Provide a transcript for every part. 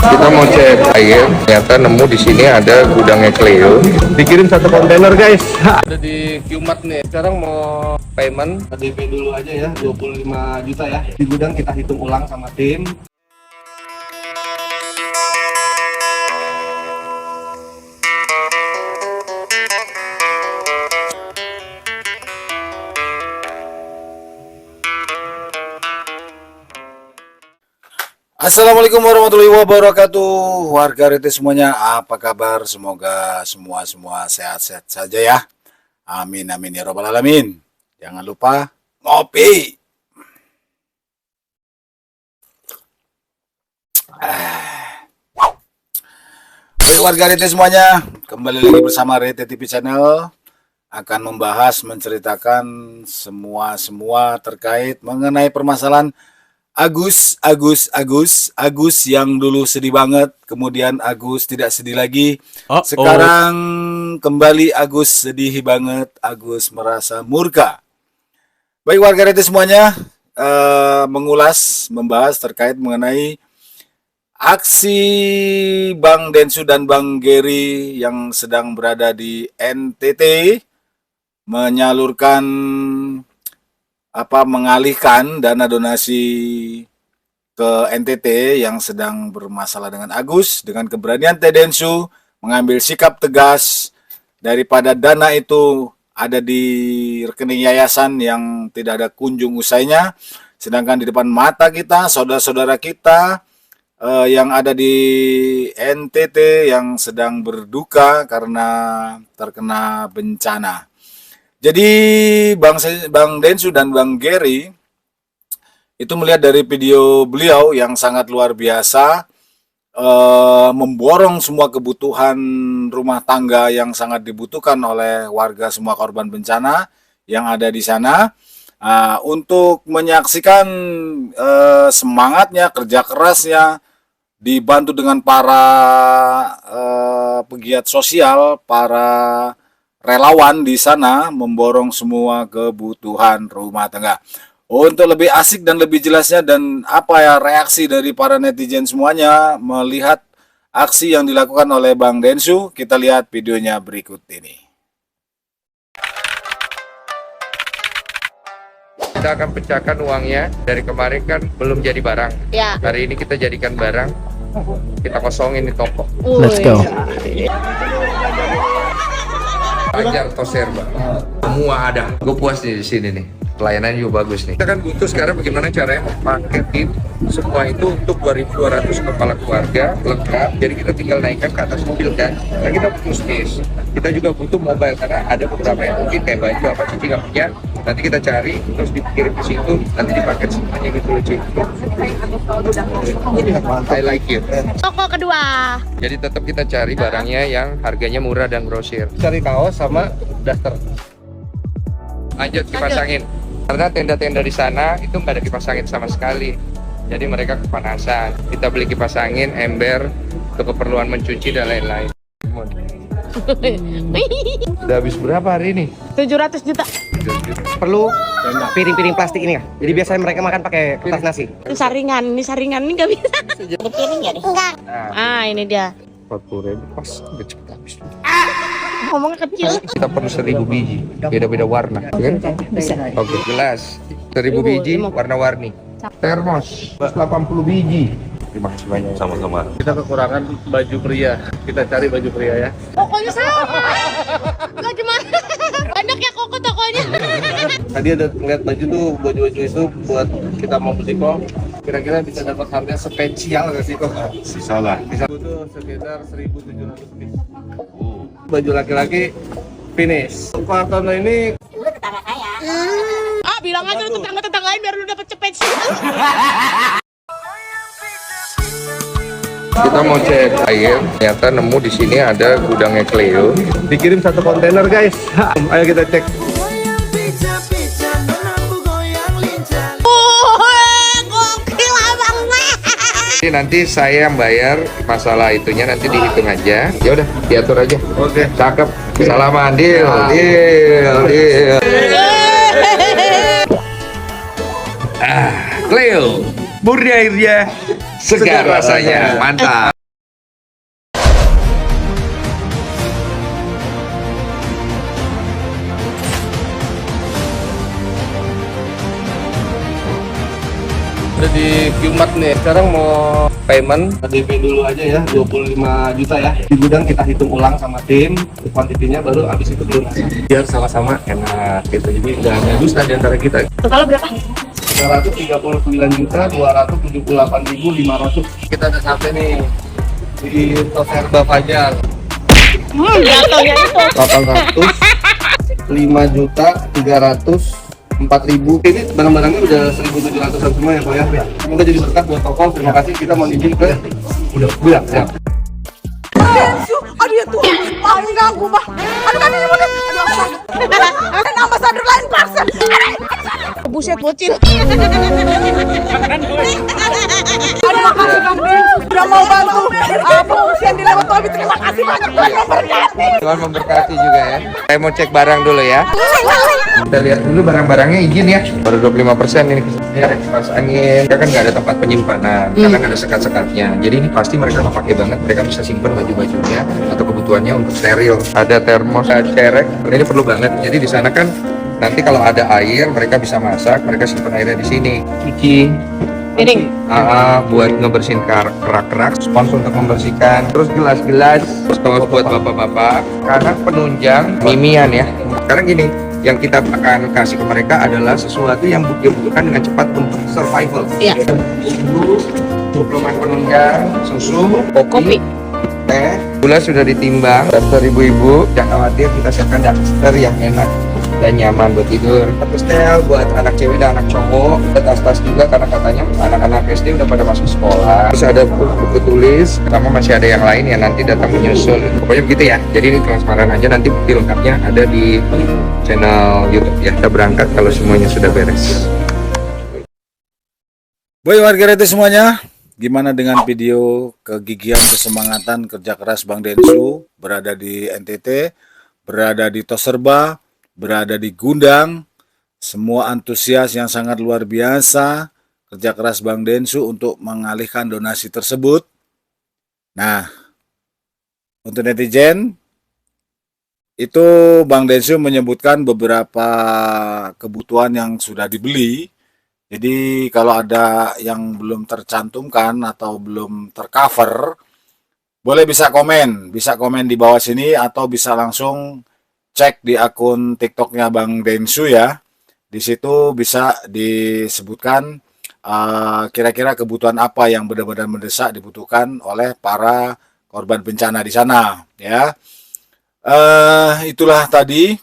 Kita mau cek air, ternyata nemu di sini ada gudangnya Cleo. Dikirim satu kontainer guys. Ada di Qmart nih. Sekarang mau payment. DP dulu aja ya, 25 juta ya. Di gudang kita hitung ulang sama tim. Assalamualaikum warahmatullahi wabarakatuh. Warga RT semuanya, apa kabar? Semoga semua sehat-sehat saja ya. Amin amin ya robbal alamin. Jangan lupa ngopi. Baik warga RT semuanya, kembali lagi bersama RT TV Channel, akan membahas, menceritakan semua terkait mengenai permasalahan Agus yang dulu sedih banget, kemudian Agus tidak sedih lagi. Sekarang kembali Agus sedih banget, Agus merasa murka. Baik warga RT semuanya, membahas terkait mengenai aksi Bang Densu dan Bang Gary yang sedang berada di NTT menyalurkan mengalihkan dana donasi ke NTT yang sedang bermasalah dengan Agus, dengan keberanian Teh Densu mengambil sikap tegas daripada dana itu ada di rekening yayasan yang tidak ada kunjung usainya, sedangkan di depan mata kita saudara-saudara kita yang ada di NTT yang sedang berduka karena terkena bencana. Jadi Bang Densu dan Bang Gary itu melihat dari video beliau yang sangat luar biasa, memborong semua kebutuhan rumah tangga yang sangat dibutuhkan oleh warga semua korban bencana yang ada di sana, untuk menyaksikan semangatnya, kerja kerasnya, dibantu dengan para pegiat sosial, para relawan di sana memborong semua kebutuhan rumah tangga. Untuk lebih asik dan lebih jelasnya dan reaksi dari para netizen semuanya melihat aksi yang dilakukan oleh Bang Densu, kita lihat videonya berikut ini. Kita akan pecahkan uangnya. Dari kemarin kan belum jadi barang. Ya. Hari ini kita jadikan barang. Kita kosongin di toko. Let's go. Ajar Toserba. Semua ada. Gue puas nih di sini nih. Pelayanan juga bagus nih. Kita kan butuh sekarang bagaimana caranya memaketin semua itu untuk 2.200 kepala keluarga lengkap. Jadi kita tinggal naikkan ke atas mobil kan. Nah kita butuh space. Kita juga butuh mobile karena ada beberapa yang mungkin kayak baju apa Cici nggak punya. Nanti kita cari terus dikirim ke situ. Nanti dipaket semuanya gitu loh Cici. I like it. Toko kedua. Jadi tetap kita cari barangnya yang harganya murah dan grosir. Cari kaos sama daster. Lanjut dipasangin. Karena tenda-tenda di sana itu nggak ada dipasangin sama sekali. Jadi mereka kepanasan. Kita beli kipas angin, ember, untuk keperluan mencuci dan lain-lain. Udah habis berapa hari ini? 700 juta. Perlu piring-piring plastik ini ya. Jadi biasanya mereka makan pakai kertas nasi. Ini saringan ini nggak bisa. Ada piring ya deh? Enggak. Nah, Ini dia. 40.000 pas udah cepet habis. Ngomongnya kecil. Kita perlu 1.000 biji, beda-beda warna, kan? Bisa. Oke, gelas 1.000 biji, warna-warni. Termos 80 biji. Terima kasih banyak. Sama-sama. Kita kekurangan baju pria. Kita cari baju pria ya. Pokoknya sama. Enggak gimana? Banyak ya koko tokonya. Tadi ada ngeliat baju tuh, baju-baju itu buat kita mau beli kok. Kira-kira bisa dapat harga spesial nggak sih kok? Bisa lah. Bisa butuh sekitar 1.700 piece. Baju laki-laki finish. Pak Tono ini Tetangga saya. Bilang aja lu tetangga-tetanggain biar lu dapet cepet sih. Kita mau cek air, ternyata nemu di sini ada gudangnya Cleo. dikirim satu kontainer guys. Ayo kita cek. Gokil abang. Jadi nanti saya yang bayar masalah itunya, nanti dihitung aja. Ya udah, diatur aja. Oke. Cakep. Salaman, deal. Cleo, murni airnya, segar rasanya, mantap. di Qmart nih. Sekarang mau payment, DP dulu aja ya, 25 juta ya. Di gudang kita hitung ulang sama tim, kuantitinya baru habis itu lunasi. Biar sama-sama enak gitu. Jadi nggak ada dusta di antara kita. Total berapa? 339.278.500. Kita udah sampai nih di Toserba Fajar. Jatuhnya itu. 805.304.000. Ini barang-barangnya udah 1.700 semua ya Pak ya. Semoga jadi berkah buat toko. Terima kasih. Kita mau izin ke udah siap. Aduh ya Tuhan, paling ganggu bah. Aduh kan ini mudah. Aduh, dan ambasador lain paksa. Buset bocil. Aduh makasih Bang Densu, udah mau bantu. Pengungsian di Lewat Wabi, terima kasih banyak Tuhan memberkati. Tuhan memberkati juga ya. Saya mau cek barang dulu ya. Kita lihat dulu barang-barangnya izin ya. Baru 25% ini. Ya, kipas angin. Kita kan nggak ada tempat penyimpanan, karena nggak ada sekat-sekatnya. Jadi ini pasti mereka nggak pakai banget. Mereka bisa simpan baju-bajunya atau kebutuhannya untuk steril. Ada termos, ada cerek. Ini perlu banget. Jadi di sana kan nanti kalau ada air, mereka bisa masak. Mereka simpan airnya di sini. Cuci. Piring. Buat ngebersihin kerak-kerak, spons untuk membersihkan, terus gelas-gelas, terus kalau buat bapak-bapak, karena penunjang mimian ya. Sekarang gini, yang kita akan kasih ke mereka adalah sesuatu yang dibutuhkan dengan cepat untuk survival. Iya. Suplemen penunjang, susu, Kopi. teh, gula sudah ditimbang. Daster ibu-ibu, jangan khawatir, kita siapkan daster yang enak dan nyaman buat tidur. Satu setel buat anak cewek dan anak cowok. Ada tas-tas juga karena katanya anak-anak SD udah pada masuk sekolah. Terus ada buku tulis, sama masih ada yang lain yang nanti datang menyusul. Pokoknya begitu ya. Jadi ini transparan aja, nanti bukti lengkapnya ada di channel YouTube ya. Kita berangkat kalau semuanya sudah beres. Boy warga Rete semuanya, gimana dengan video kegigihan kesemangatan kerja keras Bang Densu berada di NTT, berada di Toserba, berada di Gundang, semua antusias yang sangat luar biasa kerja keras Bang Densu untuk mengalihkan donasi tersebut. Nah, untuk netizen itu Bang Densu menyebutkan beberapa kebutuhan yang sudah dibeli. Jadi kalau ada yang belum tercantumkan atau belum tercover, boleh bisa komen di bawah sini atau bisa langsung cek di akun TikToknya Bang Densu ya. Di situ bisa disebutkan kira-kira kebutuhan apa yang benar-benar mendesak dibutuhkan oleh para korban bencana di sana ya. Itulah tadi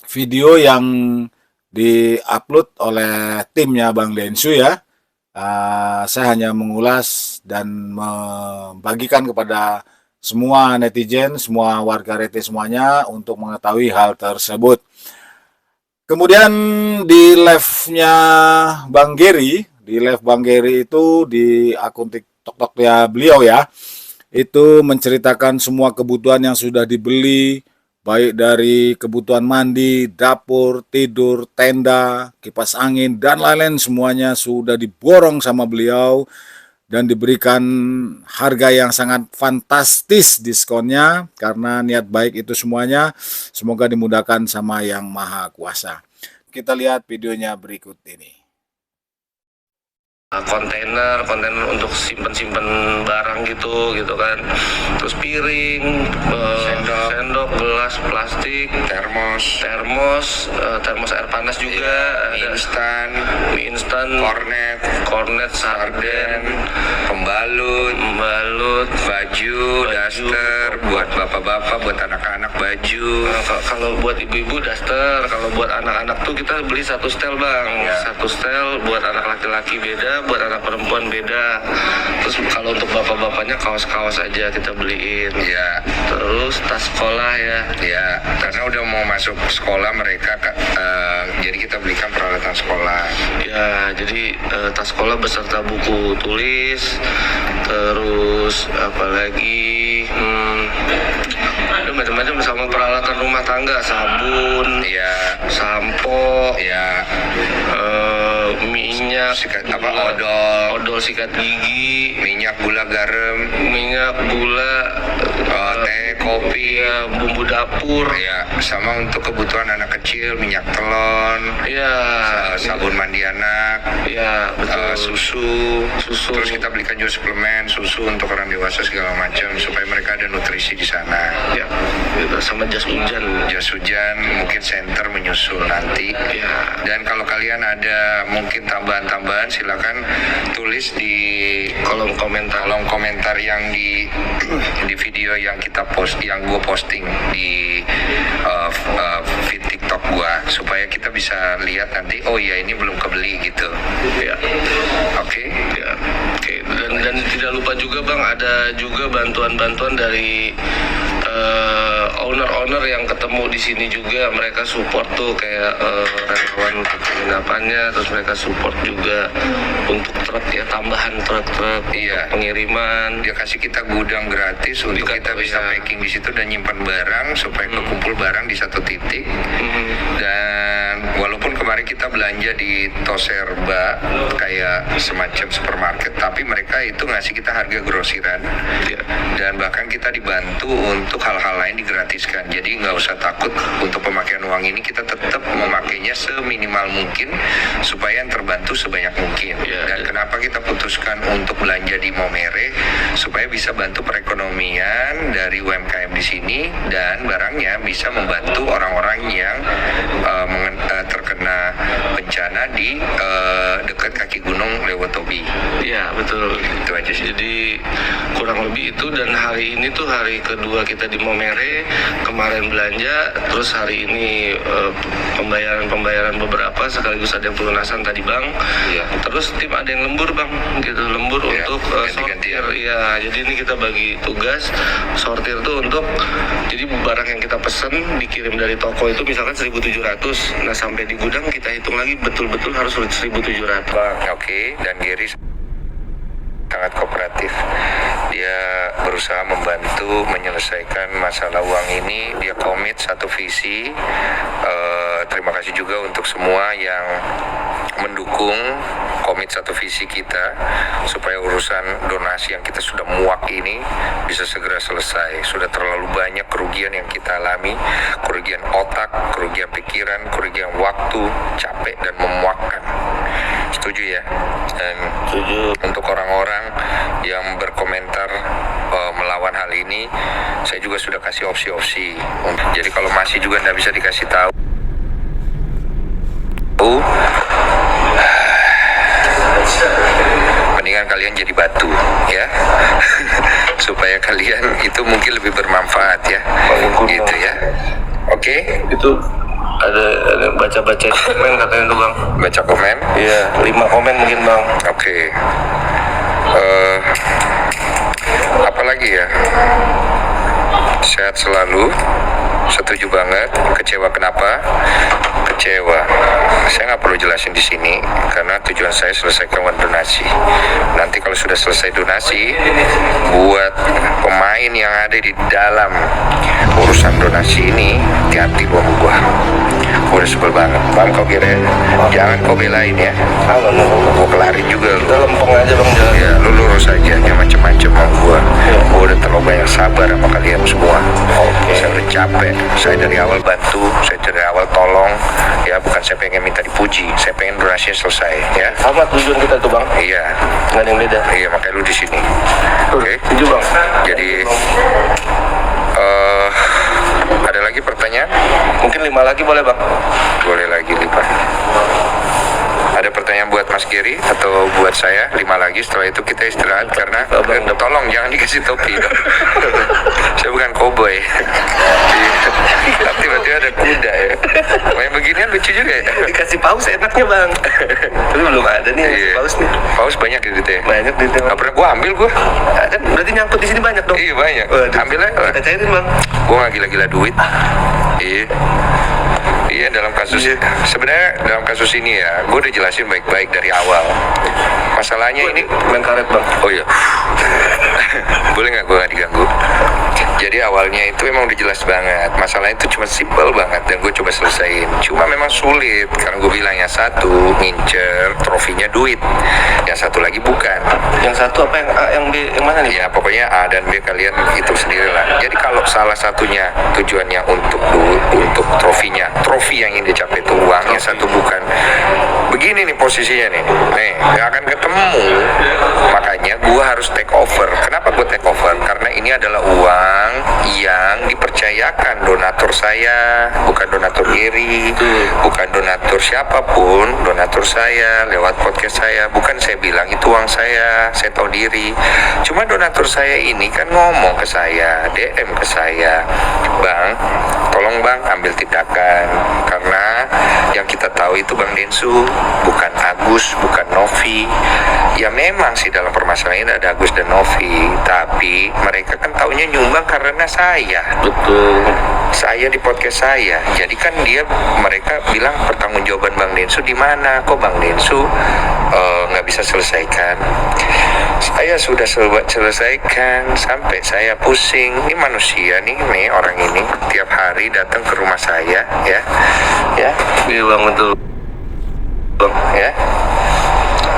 video yang di-upload oleh timnya Bang Densu ya. Saya hanya mengulas dan membagikan kepada semua netizen, semua warga Rete semuanya untuk mengetahui hal tersebut. Kemudian di live-nya Bang Gary, itu di akun TikTok-nya beliau ya, itu menceritakan semua kebutuhan yang sudah dibeli, baik dari kebutuhan mandi, dapur, tidur, tenda, kipas angin, dan lain-lain semuanya sudah diborong sama beliau dan diberikan harga yang sangat fantastis diskonnya karena niat baik itu semuanya. Semoga dimudahkan sama Yang Maha Kuasa. Kita lihat videonya berikut ini. Kontainer untuk simpen barang gitu kan, terus piring, sendok, gelas plastik, termos air panas juga, mie instan, kornet, sarden, pembalut, baju, daster, buat bapak-bapak, buat anak-anak baju. Kalau buat ibu-ibu daster, kalau buat anak-anak tuh kita beli satu setel Bang, satu setel buat anak laki-laki beda, buat anak perempuan beda. Terus kalau untuk bapak-bapaknya kaos-kaos aja kita beliin ya. Terus tas sekolah ya karena udah mau masuk sekolah mereka jadi kita belikan peralatan sekolah ya. Jadi tas sekolah beserta buku tulis, terus apalagi ada macam-macam sama peralatan rumah tangga, sabun ya, sampo ya, minyak, odol sikat gigi minyak, gula, garam, minyak, gula, teh, kopi, ya, bumbu dapur, ya, sama untuk kebutuhan anak kecil, minyak telon, ya, sabun mandi anak, ya, betul. susu, Susu. terus kita belikan juga suplemen susu untuk orang dewasa segala macam supaya mereka ada nutrisi di sana. Ya, gitu. Sama jas hujan. Jas hujan, mungkin center menyusul nanti. Ya. Dan kalau kalian ada mungkin tambahan-tambahan, silakan tulis di Kolom komentar yang di video yang kita post, yang gue posting di feed TikTok gue, supaya kita bisa lihat nanti. Oh iya, ini belum kebeli gitu. Ya. Oke. Ya, oke. Dan tidak lupa juga Bang, ada juga bantuan-bantuan dari owner-owner yang ketemu di sini juga. Mereka support tuh kayak relawan untuk penginapannya, terus mereka support juga untuk truk ya, tambahan truk-truk, Iya. pengiriman. Dia kasih kita gudang gratis untuk kita bisa packing di situ dan nyimpan barang supaya kekumpul barang di satu titik. Dan walaupun kemarin kita belanja di Toserba kayak semacam supermarket, tapi mereka itu ngasih kita harga grosiran. Ya. Dan bahkan kita dibantu untuk hal-hal lain digratiskan. Jadi nggak usah takut untuk pemakaian uang ini, kita tetap memakainya seminimal mungkin supaya yang terbantu sebanyak mungkin. Ya. Dan kenapa kita putuskan untuk belanja di Momere, supaya bisa bantu perekonomian dari UMKM di sini dan barangnya bisa membantu orang-orang yang terkena bencana di dekat kaki gunung Lewotobi. Iya, betul. Itu aja sih. Jadi kurang lebih itu, dan hari ini tuh hari kedua kita di Momere. Kemarin belanja, terus hari ini pembayaran beberapa, sekaligus ada yang pelunasan tadi Bang. Iya. Terus tim ada yang lembur Bang, gitu, lembur Iya, untuk ganti-gantian. sortir. Iya, jadi ini kita bagi tugas sortir tuh untuk, jadi barang yang kita pesen dikirim dari toko itu misalkan 1.700. Nah, sampai di gudang kita hitung lagi betul-betul harus 1.700. Oke, dan Gary sangat kooperatif. Dia berusaha membantu menyelesaikan masalah uang ini. Dia komit satu visi. Terima kasih juga untuk semua yang mendukung komit satu visi kita supaya urusan donasi yang kita sudah muak ini bisa segera selesai. Sudah terlalu banyak kerugian yang kita alami, kerugian otak, kerugian pikiran, kerugian waktu, capek dan memuakkan. Setuju ya? Dan untuk orang-orang yang berkomentar melawan hal ini, saya juga sudah kasih opsi-opsi. Jadi kalau masih juga nggak bisa dikasih tahu, mendingan kalian jadi batu ya. Supaya kalian itu mungkin lebih bermanfaat ya. Gitu ya. Oke? Itu ada baca-baca komen katanya tuh Bang. Baca komen. Iya, 5 komen mungkin Bang. Oke. Apalagi ya? Sehat selalu. Setuju banget. Kecewa kenapa? Kecewa. Saya nggak perlu jelasin di sini karena tujuan saya selesaikan uang donasi. Nanti kalau sudah selesai donasi, buat pemain yang ada di dalam urusan donasi ini, hati-hati lu sama gua. Gua udah sebel banget. Paham kau kira? Jangan kau belain ya. Gua kelarin juga lu. Kita lempeng aja Bang jalan. Ya, lu lurus aja, jangan macem-macem sama gua. Gua udah terlalu banyak sabar sama kalian semua. Saya udah capek. Saya dari awal bantu, saya dari awal tolong. Ya, bukan saya pengen minta dipuji, saya pengen donasinya selesai. Ya. Sama tujuan kita tuh Bang. Iya. Nggak ada yang beda. Iya, makanya lu di sini. Oke. Setuju Bang. Jadi ada lagi pertanyaan? Mungkin 5 lagi boleh Bang. Boleh lagi lipat. Ada pertanyaan buat Mas Gary atau buat saya? 5 lagi, setelah itu kita istirahat karena tolong jangan dikasih topi dong. Saya bukan koboi. Tiba-tiba ada kuda ya. Main beginian lucu juga ya. Dikasih paus enaknya Bang. Tapi belum ada nih Iya. paus nih. Paus banyak gitu ya. Banyak di Gak pernah gua ambil gua. Ada, berarti nyangkut di sini banyak dong. Iya banyak. Waduh. Ambil aja. Kita cairin Bang. Gua nggak gila-gila duit. Iya. Iya, dalam kasus sebenarnya dalam kasus ini ya, gue udah jelasin baik-baik dari awal. Masalahnya ini Main karet Bang. oh iya. Boleh nggak gue nggak diganggu? Jadi awalnya itu emang udah jelas banget, masalahnya itu cuma simpel banget dan gue coba selesain. Cuma memang sulit karena gue bilang yang satu ngincer trofinya duit, yang satu lagi bukan. Yang satu apa, yang A, yang B, yang mana nih? Ya pokoknya A dan B kalian hitung sendirilah. Jadi kalau salah satunya tujuannya untuk trofinya, trofi yang ingin dicapai itu uang, yang satu bukan. Begini nih posisinya nih, nggak akan ketemu. Makanya gue harus take over. Kenapa gue take over? Karena ini adalah uang yang dipercayakan donatur saya, bukan donatur Gary, bukan donatur siapapun, donatur saya lewat podcast saya. Bukan saya bilang itu uang saya tahu diri. Cuma donatur saya ini kan ngomong ke saya, DM ke saya, Bang, tolong Bang ambil tindakan, karena yang kita tahu itu Bang Densu, bukan Agus, bukan Novi. Ya memang sih dalam permasalahan ini ada Agus dan Novi, tapi mereka kan taunya nyumbang karena saya. Betul. Saya di podcast saya. Jadi kan mereka bilang pertanggungjawaban Bang Densu di mana? Kok Bang Densu nggak bisa selesaikan? Saya sudah selesaikan sampai saya pusing. Ini manusia nih orang ini tiap hari datang ke rumah saya, ya. Iya Bang, betul. Bang, Ya.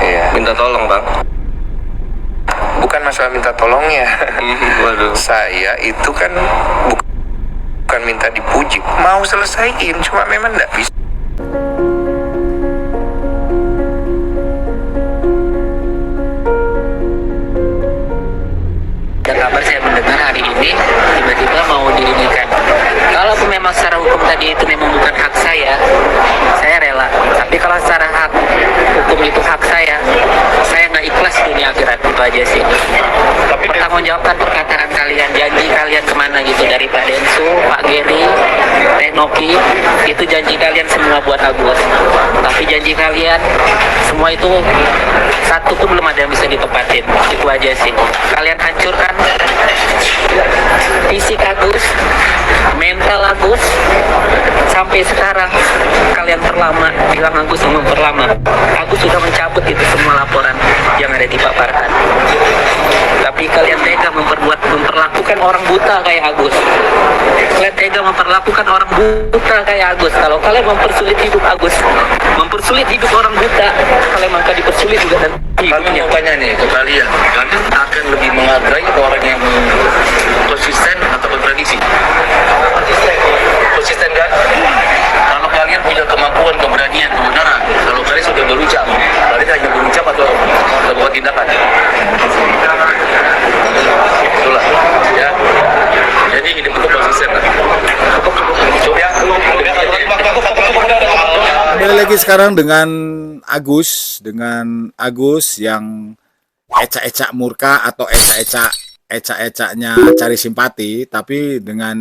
Iya. minta tolong Bang. Bukan masalah minta tolongnya. Waduh. Saya itu kan bukan minta dipuji, mau selesaiin, cuma memang nggak bisa. Ada kabar saya mendengar hari ini tiba-tiba mau diinikan. Kalau memang secara hukum tadi itu memang bukan hak saya rela. Tapi kalau secara hak hukum itu hak saya nggak ikhlas dunia akhirat, itu aja sih. Pertanggungjawabkan perkataan kalian, janji kalian kemana gitu, dari Pak Densu, Pak Gary, Teh Noki, itu janji kalian semua buat Agus. Tapi janji kalian semua itu satu pun belum ada yang bisa ditepatin, itu aja sih. Kalian hancurkan fisik Agus, mental Agus, sampai sekarang kalian perlama, bilang Agus yang memperlama. Agus sudah mencabut itu semua laporan yang ada dipaparkan. Tapi kalian tega memperlakukan orang buta kayak Agus. Kalian tega memperlakukan orang buta kayak Agus. Kalau kalian mempersulit hidup Agus, mempersulit hidup orang buta, kalian maka dipersulit juga dan Kami mau tanya nih ke kalian akan lebih menghargai orang yang konsisten atau kontradiksi? Konsisten kan? Kalau kalian punya kemampuan, keberanian, kebenaran, kalau kalian sudah berucap, kalian hanya berucap atau buat tindakan? Itulah, ya. Jadi hidup itu konsisten lah. Kembali lagi sekarang dengan Agus yang ecak-ecak murka atau ecak-ecaknya cari simpati, tapi dengan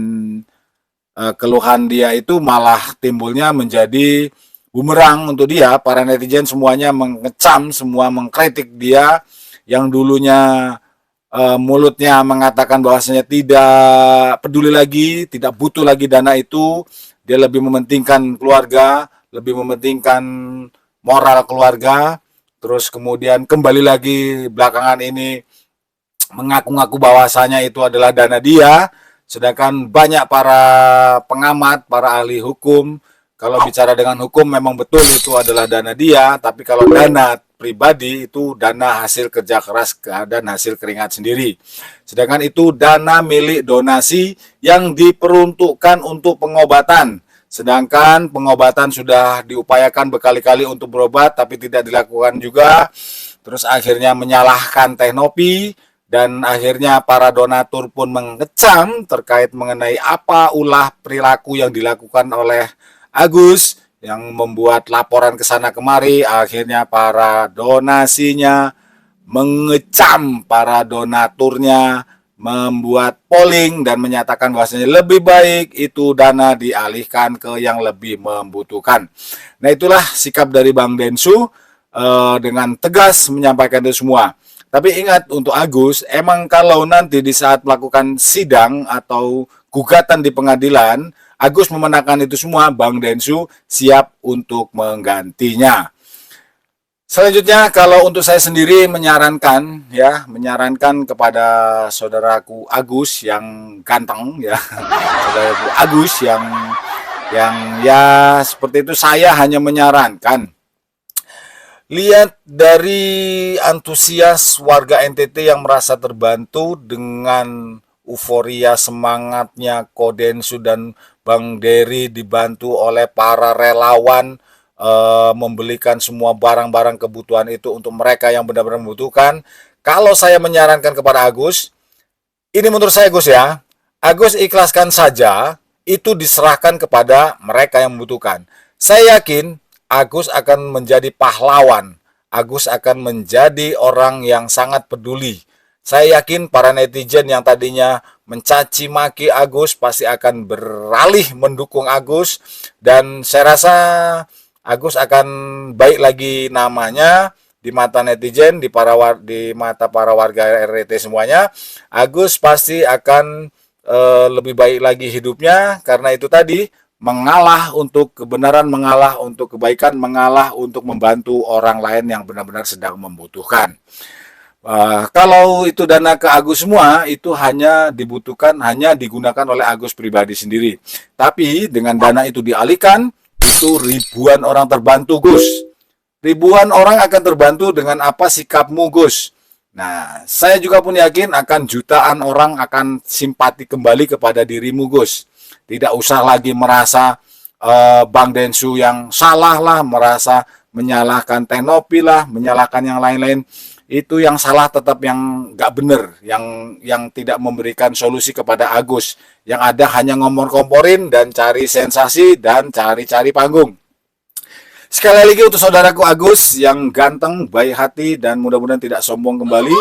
keluhan dia itu malah timbulnya menjadi bumerang untuk dia. Para netizen semuanya mengecam, semua mengkritik dia yang dulunya mulutnya mengatakan bahwasanya tidak peduli lagi, tidak butuh lagi dana itu. Dia lebih mementingkan keluarga, lebih mementingkan moral keluarga. Terus kemudian kembali lagi belakangan ini mengaku-ngaku bahwasanya itu adalah dana dia. Sedangkan banyak para pengamat, para ahli hukum, kalau bicara dengan hukum memang betul itu adalah dana dia. Tapi kalau dana pribadi itu dana hasil kerja keras dan hasil keringat sendiri. Sedangkan itu dana milik donasi yang diperuntukkan untuk pengobatan. Sedangkan pengobatan sudah diupayakan berkali-kali untuk berobat tapi tidak dilakukan juga. Terus akhirnya menyalahkan Teh Nopi dan akhirnya para donatur pun mengecam terkait mengenai apa ulah perilaku yang dilakukan oleh Agus yang membuat laporan ke sana kemari. Akhirnya para donasinya mengecam para donaturnya, membuat polling dan menyatakan bahwasanya lebih baik itu dana dialihkan ke yang lebih membutuhkan. Nah, itulah sikap dari Bang Densu dengan tegas menyampaikan itu semua. Tapi ingat untuk Agus, emang kalau nanti di saat melakukan sidang atau gugatan di pengadilan, Agus memenangkan itu semua, Bang Densu siap untuk menggantinya. Selanjutnya, kalau untuk saya sendiri menyarankan kepada saudaraku Agus yang ganteng ya, saudaraku Agus yang ya seperti itu, saya hanya menyarankan, lihat dari antusias warga NTT yang merasa terbantu dengan euforia semangatnya Kodensu dan Bang Dery dibantu oleh para relawan membelikan semua barang-barang kebutuhan itu untuk mereka yang benar-benar membutuhkan. Kalau saya menyarankan kepada Agus, ini menurut saya Gus ya, Agus ikhlaskan saja, itu diserahkan kepada mereka yang membutuhkan. Saya yakin Agus akan menjadi pahlawan, Agus akan menjadi orang yang sangat peduli. Saya yakin para netizen yang tadinya mencaci maki Agus pasti akan beralih mendukung Agus, dan saya rasa Agus akan baik lagi namanya di mata netizen, di mata para warga RT semuanya. Agus pasti akan lebih baik lagi hidupnya, karena itu tadi, mengalah untuk kebenaran, mengalah untuk kebaikan, mengalah untuk membantu orang lain yang benar-benar sedang membutuhkan. Kalau itu dana ke Agus semua, itu hanya digunakan oleh Agus pribadi sendiri. Tapi dengan dana itu dialihkan, itu ribuan orang terbantu, Gus. Ribuan orang akan terbantu dengan apa sikapmu, Gus. Nah, saya juga pun yakin akan jutaan orang akan simpati kembali kepada dirimu, Gus. Tidak usah lagi merasa Bang Densu yang salah lah, merasa menyalahkan Tenopi lah, menyalahkan yang lain-lain. Itu yang salah tetap yang nggak bener, yang tidak memberikan solusi kepada Agus. Yang ada hanya ngomor-komporin dan cari sensasi dan cari-cari panggung. Sekali lagi untuk saudaraku Agus yang ganteng, baik hati, dan mudah-mudahan tidak sombong kembali.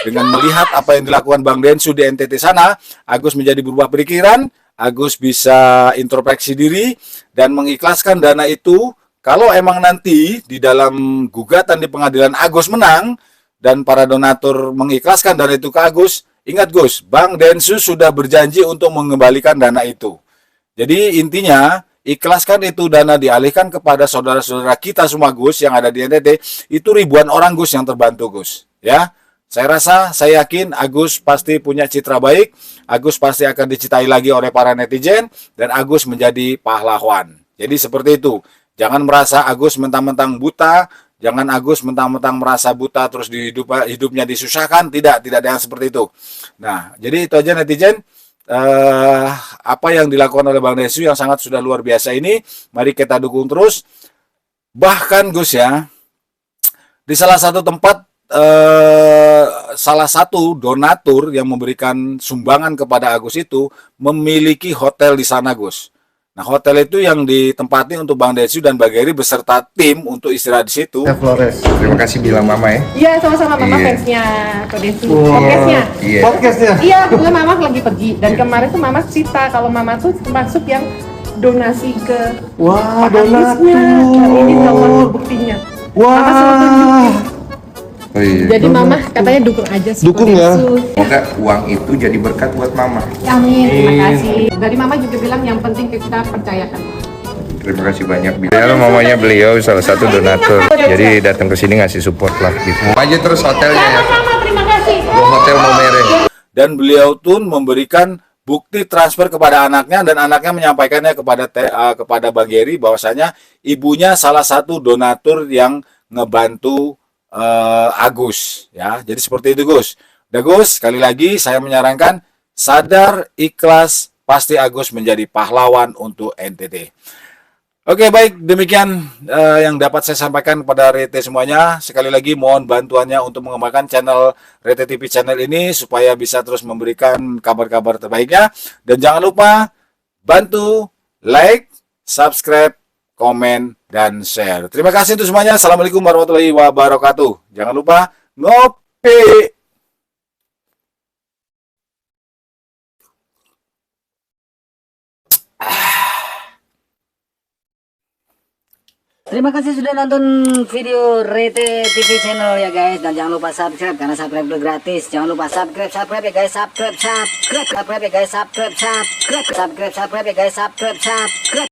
Dengan melihat apa yang dilakukan Bang Densu di NTT sana, Agus menjadi berubah pikiran, Agus bisa introspeksi diri dan mengikhlaskan dana itu. Kalau emang nanti di dalam gugatan di pengadilan Agus menang, dan para donatur mengikhlaskan dana itu ke Agus, ingat Gus, Bang Densu sudah berjanji untuk mengembalikan dana itu. Jadi intinya, ikhlaskan itu dana dialihkan kepada saudara-saudara kita semua Gus, yang ada di NTT, itu ribuan orang Gus yang terbantu Gus. Ya, saya yakin Agus pasti punya citra baik, Agus pasti akan dicintai lagi oleh para netizen, dan Agus menjadi pahlawan. Jadi seperti itu, jangan merasa Agus mentang-mentang buta, jangan Agus mentang-mentang merasa buta terus hidupnya disusahkan. Tidak ada yang seperti itu. Nah, jadi itu aja netizen. Apa yang dilakukan oleh Bang Densu yang sangat sudah luar biasa ini, mari kita dukung terus. Bahkan Gus ya, di salah satu tempat, salah satu donatur yang memberikan sumbangan kepada Agus itu memiliki hotel di sana Gus. Nah, hotel itu yang ditempati untuk Bang Densu dan Bang Dery beserta tim untuk istirahat di situ. Flores, terima kasih bilang mama ya. Iya, sama-sama Mama Iya. fansnya Kodensu. Podcastnya. Iya. Podcastnya. Iya, kebetulan Mama lagi pergi. Dan kemarin tuh Mama cerita kalau Mama tuh termasuk yang donasi ke Wah, Pak Agusnya. Dan ini nomor buktinya. Mama suruh tunjukin. Oh, iya. Jadi Mama katanya dukung aja si Dukung ya? Kodensu. Semoga uang itu jadi berkat buat mama. Amin, terima kasih. Dari Mama juga bilang yang penting kita percayakan. Terima kasih banyak. Beliau mamanya beliau salah satu donatur. Jadi datang ke sini ngasih support lah gitu. Aja terus hotelnya ya. Sama-sama, terima kasih. Hotel mau mereh. Dan beliau pun memberikan bukti transfer kepada anaknya, dan anaknya menyampaikannya kepada Bang Dery bahwasanya ibunya salah satu donatur yang ngebantu Agus ya. Jadi seperti itu Gus. Udah Gus, sekali lagi saya menyarankan sadar, ikhlas, pasti Agus menjadi pahlawan untuk NTT. Oke, baik, demikian yang dapat saya sampaikan kepada RT semuanya. Sekali lagi mohon bantuannya untuk mengembangkan channel RT TV channel ini supaya bisa terus memberikan kabar-kabar terbaiknya. Dan jangan lupa bantu like, subscribe, komen, dan share. Terima kasih untuk semuanya. Assalamualaikum warahmatullahi wabarakatuh. Jangan lupa ngopi. Terima kasih sudah nonton video Rete TV channel ya guys, dan jangan lupa subscribe karena subscribe itu gratis. Jangan lupa subscribe ya guys, subscribe ya guys, subscribe ya guys, subscribe.